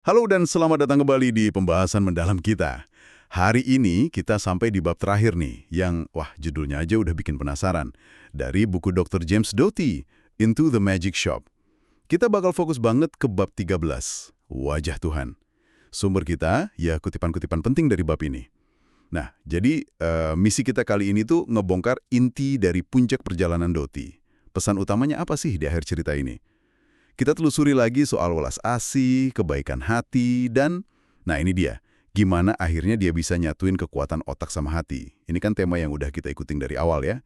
Halo dan selamat datang kembali di pembahasan mendalam kita. Hari ini kita sampai di bab terakhir nih, yang judulnya aja udah bikin penasaran. Dari buku Dr. James Doty, Into the Magic Shop. Kita bakal fokus banget ke bab 13, Wajah Tuhan. Sumber kita, ya kutipan-kutipan penting dari bab ini. Nah, jadi misi kita kali ini tuh ngebongkar inti dari puncak perjalanan Doty. Pesan utamanya apa sih di akhir cerita ini? Kita telusuri lagi soal welas asih, kebaikan hati, dan nah ini dia, gimana akhirnya dia bisa nyatuin kekuatan otak sama hati. Ini kan tema yang udah kita ikutin dari awal ya.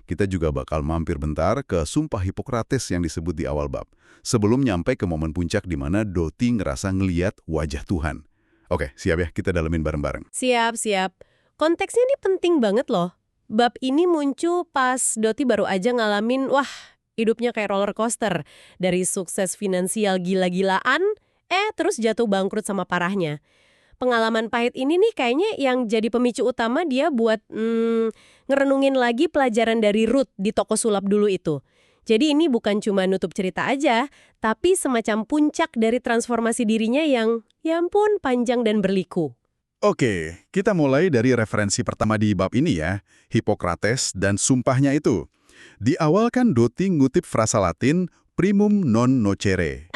Kita juga bakal mampir bentar ke Sumpah Hipokrates yang disebut di awal bab, sebelum nyampe ke momen puncak di mana Doty ngerasa ngeliat wajah Tuhan. Oke, siap ya, kita dalemin bareng-bareng. Siap, siap. Konteksnya ini penting banget loh. Bab ini muncul pas Doty baru aja ngalamin, hidupnya kayak roller coaster. Dari sukses finansial gila-gilaan, terus jatuh bangkrut sama parahnya. Pengalaman pahit ini nih kayaknya yang jadi pemicu utama dia buat ngerenungin lagi pelajaran dari Ruth di toko sulap dulu itu. Jadi ini bukan cuma nutup cerita aja, tapi semacam puncak dari transformasi dirinya yang, ya ampun, panjang dan berliku. Oke, kita mulai dari referensi pertama di bab ini ya, Hipokrates dan sumpahnya itu. Di awal kan Doty ngutip frasa Latin primum non nocere.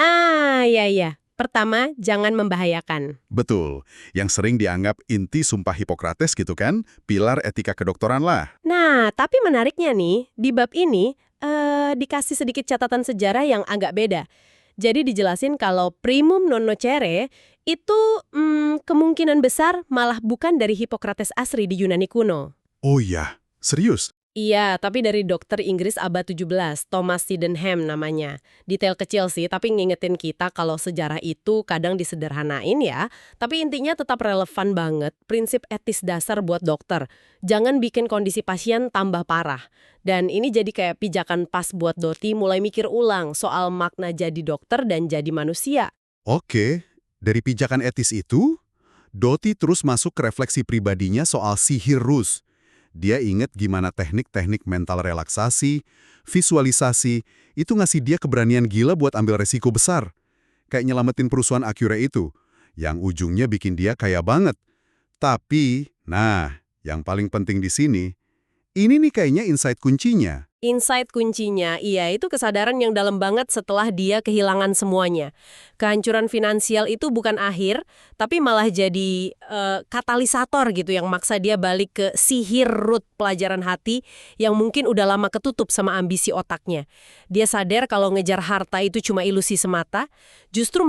Iya. Pertama, jangan membahayakan. Betul, yang sering dianggap inti sumpah Hipokrates gitu kan, pilar etika kedokteran lah. Nah, tapi menariknya nih, di bab ini dikasih sedikit catatan sejarah yang agak beda. Jadi dijelasin kalau primum non nocere itu kemungkinan besar malah bukan dari Hipokrates asli di Yunani kuno. Oh iya, serius? Iya, tapi dari dokter Inggris abad 17, Thomas Sydenham namanya. Detail kecil sih, tapi ngingetin kita kalau sejarah itu kadang disederhanain ya. Tapi intinya tetap relevan banget, prinsip etis dasar buat dokter. Jangan bikin kondisi pasien tambah parah. Dan ini jadi kayak pijakan pas buat Doty mulai mikir ulang soal makna jadi dokter dan jadi manusia. Oke, dari pijakan etis itu, Doty terus masuk ke refleksi pribadinya soal sihir Rus. Dia inget gimana teknik-teknik mental relaksasi, visualisasi, itu ngasih dia keberanian gila buat ambil resiko besar. Kayak nyelamatin perusahaan Accuray itu, yang ujungnya bikin dia kaya banget. Tapi, yang paling penting di sini, ini nih kayaknya insight kuncinya. Insight kuncinya, iya itu kesadaran yang dalam banget setelah dia kehilangan semuanya. Kehancuran finansial itu bukan akhir, tapi malah jadi katalisator gitu yang maksa dia balik ke sihir root pelajaran hati yang mungkin udah lama ketutup sama ambisi otaknya. Dia sadar kalau ngejar harta itu cuma ilusi semata, justru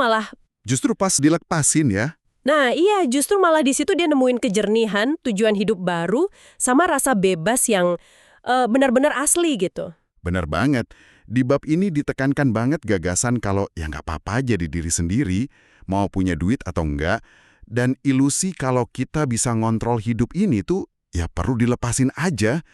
Justru pas dilepasin ya. Nah iya, justru malah di situ dia nemuin kejernihan, tujuan hidup baru, sama rasa bebas yang benar-benar asli gitu. Bener banget. Di bab ini ditekankan banget gagasan kalau ya nggak apa-apa jadi diri sendiri, mau punya duit atau enggak, dan ilusi kalau kita bisa ngontrol hidup ini tuh ya perlu dilepasin aja.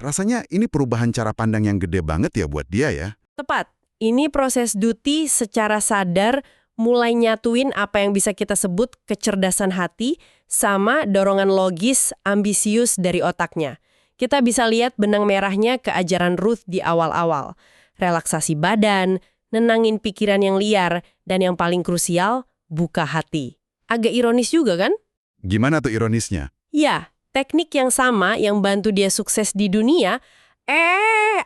Rasanya ini perubahan cara pandang yang gede banget ya buat dia ya. Tepat. Ini proses Doty secara sadar mulai nyatuin apa yang bisa kita sebut kecerdasan hati sama dorongan logis, ambisius dari otaknya. Kita bisa lihat benang merahnya ke ajaran Ruth di awal-awal. Relaksasi badan, nenangin pikiran yang liar, dan yang paling krusial, buka hati. Agak ironis juga kan? Gimana tuh ironisnya? Ya, teknik yang sama yang bantu dia sukses di dunia,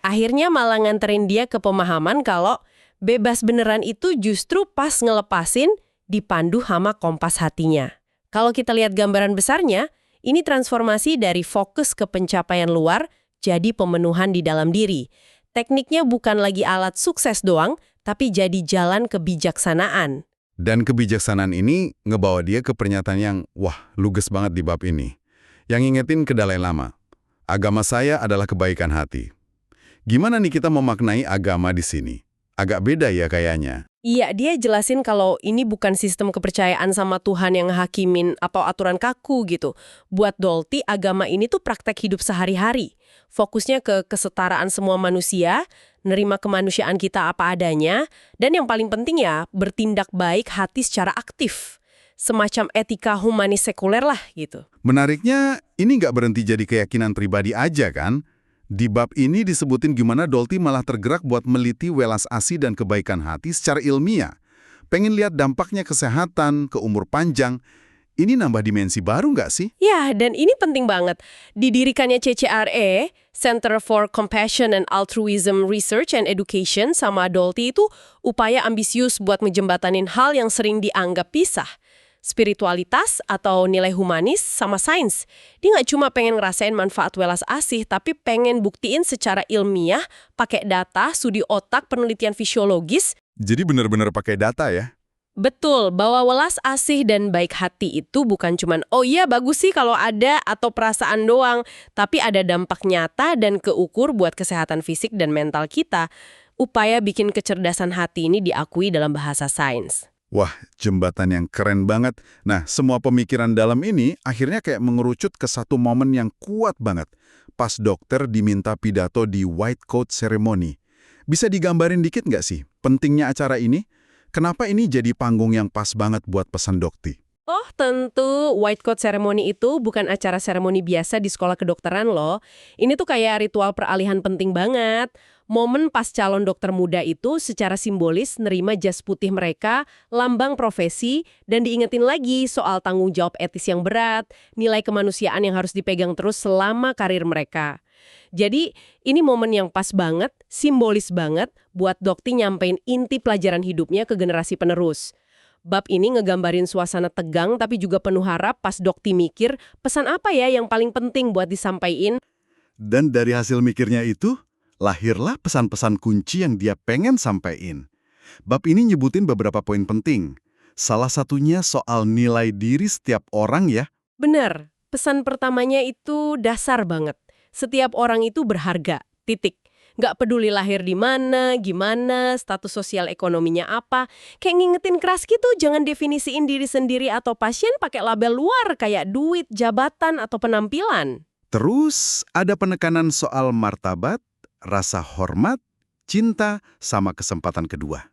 akhirnya malah nganterin dia ke pemahaman kalau bebas beneran itu justru pas ngelepasin dipandu hama kompas hatinya. Kalau kita lihat gambaran besarnya, ini transformasi dari fokus ke pencapaian luar jadi pemenuhan di dalam diri. Tekniknya bukan lagi alat sukses doang, tapi jadi jalan kebijaksanaan. Dan kebijaksanaan ini ngebawa dia ke pernyataan yang, luges banget di bab ini. Yang ingetin ke Dalai Lama, agama saya adalah kebaikan hati. Gimana nih kita memaknai agama di sini? Agak beda ya kayaknya. Iya, dia jelasin kalau ini bukan sistem kepercayaan sama Tuhan yang hakimin atau aturan kaku gitu. Buat Doty, agama ini tuh praktek hidup sehari-hari. Fokusnya ke kesetaraan semua manusia, nerima kemanusiaan kita apa adanya, dan yang paling penting ya, bertindak baik hati secara aktif. Semacam etika humanis sekuler lah gitu. Menariknya, ini nggak berhenti jadi keyakinan pribadi aja kan? Di bab ini disebutin gimana Doty malah tergerak buat meliti welas asih dan kebaikan hati secara ilmiah. pengen lihat dampaknya kesehatan, ke umur panjang. Ini nambah dimensi baru nggak sih? Ya, dan ini penting banget. Didirikannya CCRE, Center for Compassion and Altruism Research and Education sama Dolti itu upaya ambisius buat menjembatanin hal yang sering dianggap pisah. Spiritualitas atau nilai humanis sama sains. Dia nggak cuma pengen ngerasain manfaat welas asih, tapi pengen buktiin secara ilmiah, pakai data, studi otak, penelitian fisiologis. Jadi benar-benar pakai data ya? Betul, bahwa welas asih dan baik hati itu bukan cuman, oh iya bagus sih kalau ada atau perasaan doang, tapi ada dampak nyata dan keukur buat kesehatan fisik dan mental kita. Upaya bikin kecerdasan hati ini diakui dalam bahasa sains. Wah, jembatan yang keren banget. Nah, semua pemikiran dalam ini akhirnya kayak mengerucut ke satu momen yang kuat banget. Pas dokter diminta pidato di White Coat Ceremony. Bisa digambarin dikit nggak sih pentingnya acara ini? Kenapa ini jadi panggung yang pas banget buat pesan Dokti? Oh, tentu White Coat Ceremony itu bukan acara seremoni biasa di sekolah kedokteran loh. Ini tuh kayak ritual peralihan penting banget. Momen pas calon dokter muda itu secara simbolis nerima jas putih mereka, lambang profesi, dan diingetin lagi soal tanggung jawab etis yang berat, nilai kemanusiaan yang harus dipegang terus selama karir mereka. Jadi, ini momen yang pas banget, simbolis banget, buat Dokti nyampein inti pelajaran hidupnya ke generasi penerus. Bab ini ngegambarin suasana tegang tapi juga penuh harap pas Dokti mikir, pesan apa ya yang paling penting buat disampaikan? Dan dari hasil mikirnya itu, lahirlah pesan-pesan kunci yang dia pengen sampaikan. Bab ini nyebutin beberapa poin penting. Salah satunya soal nilai diri setiap orang ya. Bener, pesan pertamanya itu dasar banget. Setiap orang itu berharga, titik. Nggak peduli lahir di mana, gimana, status sosial ekonominya apa. Kayak ngingetin keras gitu, jangan definisiin diri sendiri atau pasien pakai label luar kayak duit, jabatan, atau penampilan. Terus ada penekanan soal martabat, rasa hormat, cinta, sama kesempatan kedua.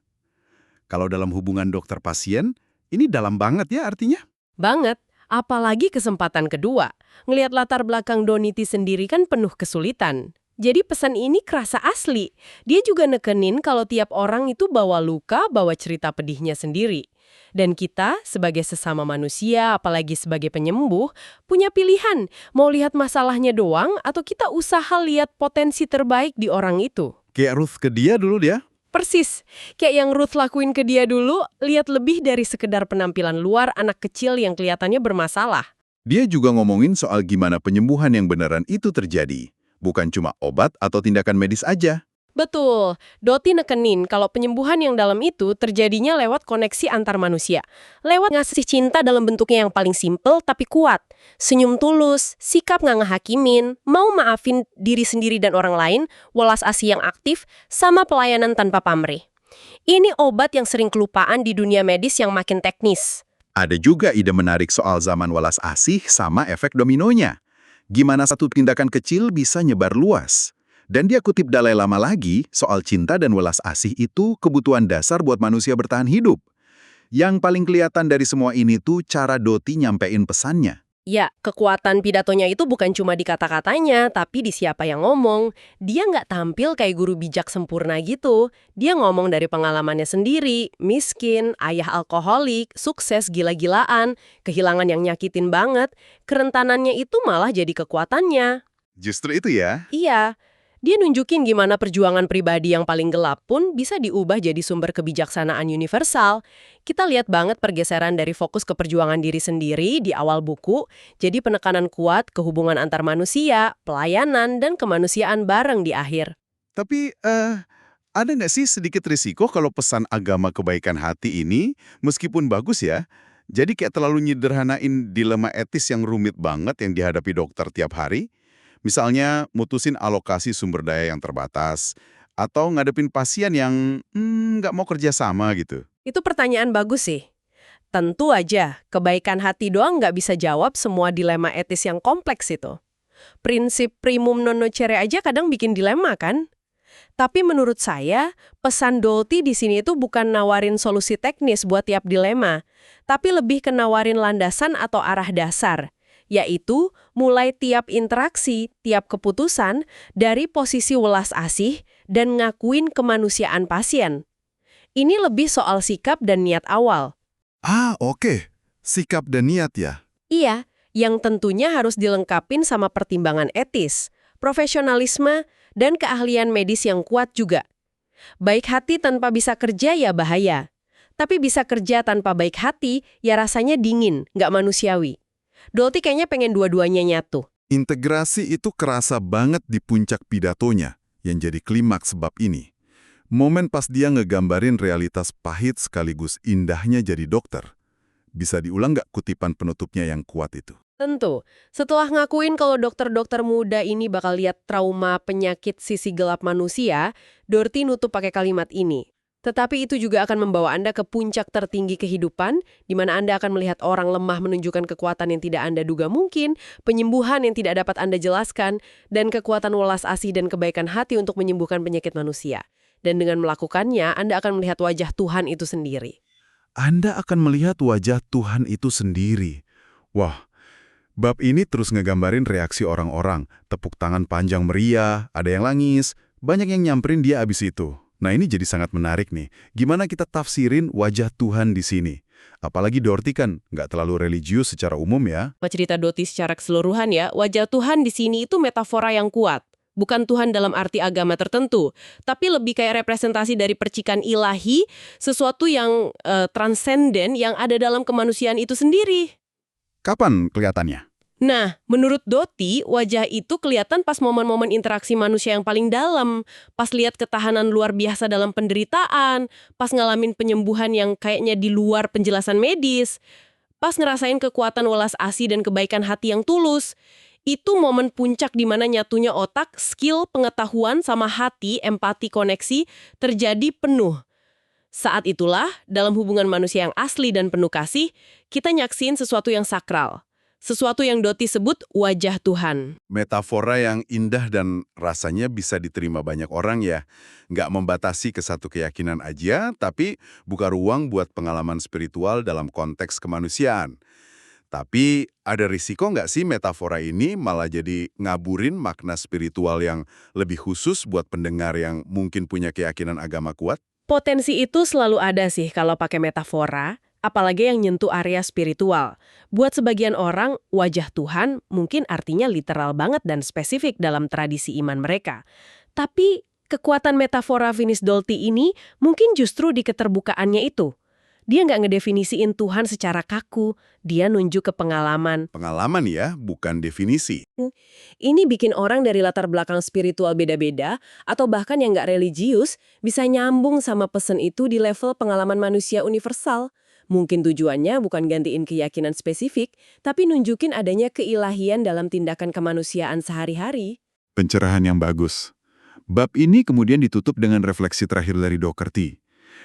Kalau dalam hubungan dokter pasien, ini dalam banget ya artinya? Banget. Apalagi kesempatan kedua. Ngelihat latar belakang Doniti sendiri kan penuh kesulitan. Jadi pesan ini kerasa asli. Dia juga nekenin kalau tiap orang itu bawa luka, bawa cerita pedihnya sendiri. Dan kita sebagai sesama manusia, apalagi sebagai penyembuh, punya pilihan. Mau lihat masalahnya doang atau kita usaha lihat potensi terbaik di orang itu. Kayak Ruth ke dia dulu dia. Persis, kayak yang Ruth lakuin ke dia dulu, lihat lebih dari sekedar penampilan luar anak kecil yang kelihatannya bermasalah. Dia juga ngomongin soal gimana penyembuhan yang beneran itu terjadi. Bukan cuma obat atau tindakan medis aja. Betul, Doti nekenin kalau penyembuhan yang dalam itu terjadinya lewat koneksi antar manusia. Lewat ngasih cinta dalam bentuknya yang paling simpel tapi kuat. Senyum tulus, sikap nggak ngehakimin, mau maafin diri sendiri dan orang lain, welas asih yang aktif, sama pelayanan tanpa pamrih. Ini obat yang sering kelupaan di dunia medis yang makin teknis. Ada juga ide menarik soal zaman welas asih sama efek dominonya. Gimana satu tindakan kecil bisa nyebar luas. Dan dia kutip Dalai Lama lagi, soal cinta dan welas asih itu kebutuhan dasar buat manusia bertahan hidup. Yang paling kelihatan dari semua ini tuh cara Doti nyampein pesannya. Ya, kekuatan pidatonya itu bukan cuma di kata-katanya, tapi di siapa yang ngomong. Dia nggak tampil kayak guru bijak sempurna gitu. Dia ngomong dari pengalamannya sendiri, miskin, ayah alkoholik, sukses gila-gilaan, kehilangan yang nyakitin banget. Kerentanannya itu malah jadi kekuatannya. Justru itu ya? Iya. Dia nunjukin gimana perjuangan pribadi yang paling gelap pun bisa diubah jadi sumber kebijaksanaan universal. Kita lihat banget pergeseran dari fokus ke perjuangan diri sendiri di awal buku, jadi penekanan kuat ke hubungan antar manusia, pelayanan, dan kemanusiaan bareng di akhir. Tapi, ada nggak sih sedikit risiko kalau pesan agama kebaikan hati ini, meskipun bagus ya, jadi kayak terlalu nyederhanain dilema etis yang rumit banget yang dihadapi dokter tiap hari? Misalnya, mutusin alokasi sumber daya yang terbatas, atau ngadepin pasien yang nggak mau kerja sama gitu. Itu pertanyaan bagus sih. Tentu aja, kebaikan hati doang nggak bisa jawab semua dilema etis yang kompleks itu. Prinsip primum non nocere aja kadang bikin dilema kan? Tapi menurut saya, pesan Dolti di sini itu bukan nawarin solusi teknis buat tiap dilema, tapi lebih ke nawarin landasan atau arah dasar. Yaitu mulai tiap interaksi, tiap keputusan dari posisi welas asih dan ngakuin kemanusiaan pasien. Ini lebih soal sikap dan niat awal. Ah, oke. Sikap dan niat ya. Iya, yang tentunya harus dilengkapin sama pertimbangan etis, profesionalisme, dan keahlian medis yang kuat juga. Baik hati tanpa bisa kerja ya bahaya. Tapi bisa kerja tanpa baik hati ya rasanya dingin, nggak manusiawi. Dolty kayaknya pengen dua-duanya nyatu. Integrasi itu kerasa banget di puncak pidatonya, yang jadi klimaks bab ini. Momen pas dia ngegambarin realitas pahit sekaligus indahnya jadi dokter. Bisa diulang nggak kutipan penutupnya yang kuat itu? Tentu, setelah ngakuin kalau dokter-dokter muda ini bakal lihat trauma penyakit sisi gelap manusia, Dolty nutup pakai kalimat ini. Tetapi itu juga akan membawa Anda ke puncak tertinggi kehidupan, di mana Anda akan melihat orang lemah menunjukkan kekuatan yang tidak Anda duga mungkin, penyembuhan yang tidak dapat Anda jelaskan, dan kekuatan welas asih dan kebaikan hati untuk menyembuhkan penyakit manusia. Dan dengan melakukannya, Anda akan melihat wajah Tuhan itu sendiri. Anda akan melihat wajah Tuhan itu sendiri. Wah, bab ini terus ngegambarin reaksi orang-orang. Tepuk tangan panjang meriah, ada yang nangis, banyak yang nyamperin dia abis itu. Nah ini jadi sangat menarik nih. Gimana kita tafsirin wajah Tuhan di sini? Apalagi Dolty kan nggak terlalu religius secara umum ya. Cerita Dolty secara keseluruhan ya, wajah Tuhan di sini itu metafora yang kuat. Bukan Tuhan dalam arti agama tertentu, tapi lebih kayak representasi dari percikan ilahi, sesuatu yang transenden yang ada dalam kemanusiaan itu sendiri. Kapan kelihatannya? Nah, menurut Dolty, wajah itu kelihatan pas momen-momen interaksi manusia yang paling dalam, pas lihat ketahanan luar biasa dalam penderitaan, pas ngalamin penyembuhan yang kayaknya di luar penjelasan medis, pas ngerasain kekuatan welas asih dan kebaikan hati yang tulus. Itu momen puncak di mana nyatunya otak, skill, pengetahuan, sama hati, empati, koneksi terjadi penuh. Saat itulah, dalam hubungan manusia yang asli dan penuh kasih, kita nyaksin sesuatu yang sakral. Sesuatu yang Dolty sebut wajah Tuhan. Metafora yang indah dan rasanya bisa diterima banyak orang ya. Nggak membatasi ke satu keyakinan aja, tapi buka ruang buat pengalaman spiritual dalam konteks kemanusiaan. Tapi ada risiko nggak sih metafora ini malah jadi ngaburin makna spiritual yang lebih khusus buat pendengar yang mungkin punya keyakinan agama kuat? Potensi itu selalu ada sih kalau pakai metafora, apalagi yang nyentuh area spiritual. Buat sebagian orang, wajah Tuhan mungkin artinya literal banget dan spesifik dalam tradisi iman mereka. Tapi kekuatan metafora Finis Dolty ini mungkin justru di keterbukaannya itu. Dia nggak ngedefinisiin Tuhan secara kaku, dia nunjuk ke pengalaman. Pengalaman ya, bukan definisi. Ini bikin orang dari latar belakang spiritual beda-beda, atau bahkan yang nggak religius, bisa nyambung sama pesan itu di level pengalaman manusia universal. Mungkin tujuannya bukan gantiin keyakinan spesifik, tapi nunjukin adanya keilahian dalam tindakan kemanusiaan sehari-hari. Pencerahan yang bagus. Bab ini kemudian ditutup dengan refleksi terakhir dari Dr. T.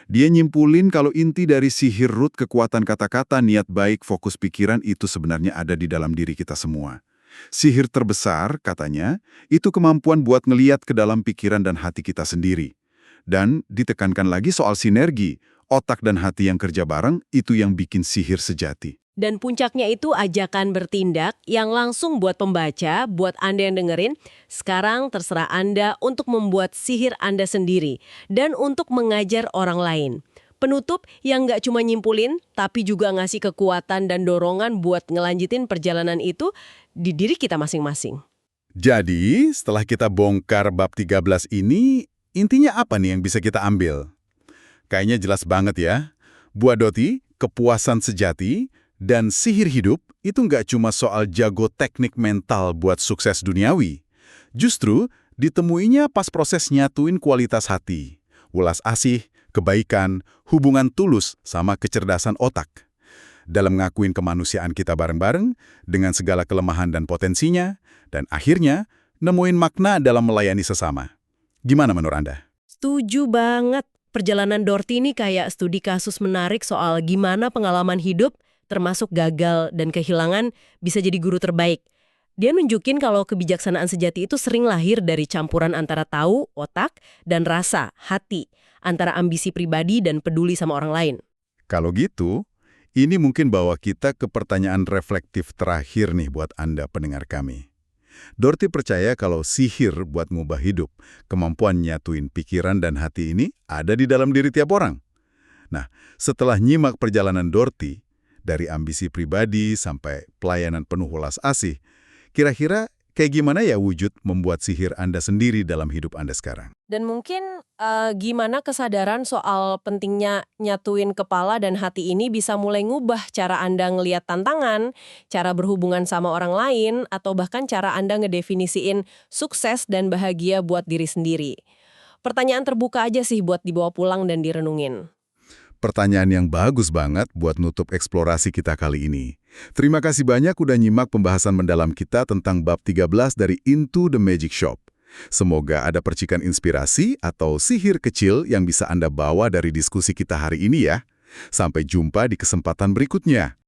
Dia nyimpulin kalau inti dari sihir root kekuatan kata-kata, niat baik, fokus pikiran itu sebenarnya ada di dalam diri kita semua. Sihir terbesar, katanya, itu kemampuan buat ngeliat ke dalam pikiran dan hati kita sendiri. Dan ditekankan lagi soal sinergi, otak dan hati yang kerja bareng, itu yang bikin sihir sejati. Dan puncaknya itu ajakan bertindak yang langsung buat pembaca, buat Anda yang dengerin, sekarang terserah Anda untuk membuat sihir Anda sendiri dan untuk mengajar orang lain. Penutup yang nggak cuma nyimpulin, tapi juga ngasih kekuatan dan dorongan buat ngelanjutin perjalanan itu di diri kita masing-masing. Jadi, setelah kita bongkar bab 13 ini, intinya apa nih yang bisa kita ambil? Kayaknya jelas banget ya. Buat Dolty, kepuasan sejati dan sihir hidup itu nggak cuma soal jago teknik mental buat sukses duniawi. Justru ditemuinya pas proses nyatuin kualitas hati, welas asih, kebaikan, hubungan tulus, sama kecerdasan otak. Dalam ngakuin kemanusiaan kita bareng-bareng, dengan segala kelemahan dan potensinya, dan akhirnya nemuin makna dalam melayani sesama. Gimana menurut Anda? Setuju banget. Perjalanan Dolty ini kayak studi kasus menarik soal gimana pengalaman hidup termasuk gagal dan kehilangan, bisa jadi guru terbaik. Dia nunjukin kalau kebijaksanaan sejati itu sering lahir dari campuran antara tahu, otak, dan rasa, hati, antara ambisi pribadi dan peduli sama orang lain. Kalau gitu, ini mungkin bawa kita ke pertanyaan reflektif terakhir nih buat Anda pendengar kami. Dolty percaya kalau sihir buat ngubah hidup, kemampuan nyatuin pikiran dan hati ini ada di dalam diri tiap orang. Nah, setelah nyimak perjalanan Dorothy, dari ambisi pribadi sampai pelayanan penuh welas asih, kira-kira kayak gimana ya wujud membuat sihir Anda sendiri dalam hidup Anda sekarang? Dan mungkin gimana kesadaran soal pentingnya nyatuin kepala dan hati ini bisa mulai ngubah cara Anda ngelihat tantangan, cara berhubungan sama orang lain, atau bahkan cara Anda ngedefinisiin sukses dan bahagia buat diri sendiri. Pertanyaan terbuka aja sih buat dibawa pulang dan direnungin. Pertanyaan yang bagus banget buat nutup eksplorasi kita kali ini. Terima kasih banyak udah nyimak pembahasan mendalam kita tentang bab 13 dari Into the Magic Shop. Semoga ada percikan inspirasi atau sihir kecil yang bisa Anda bawa dari diskusi kita hari ini ya. Sampai jumpa di kesempatan berikutnya.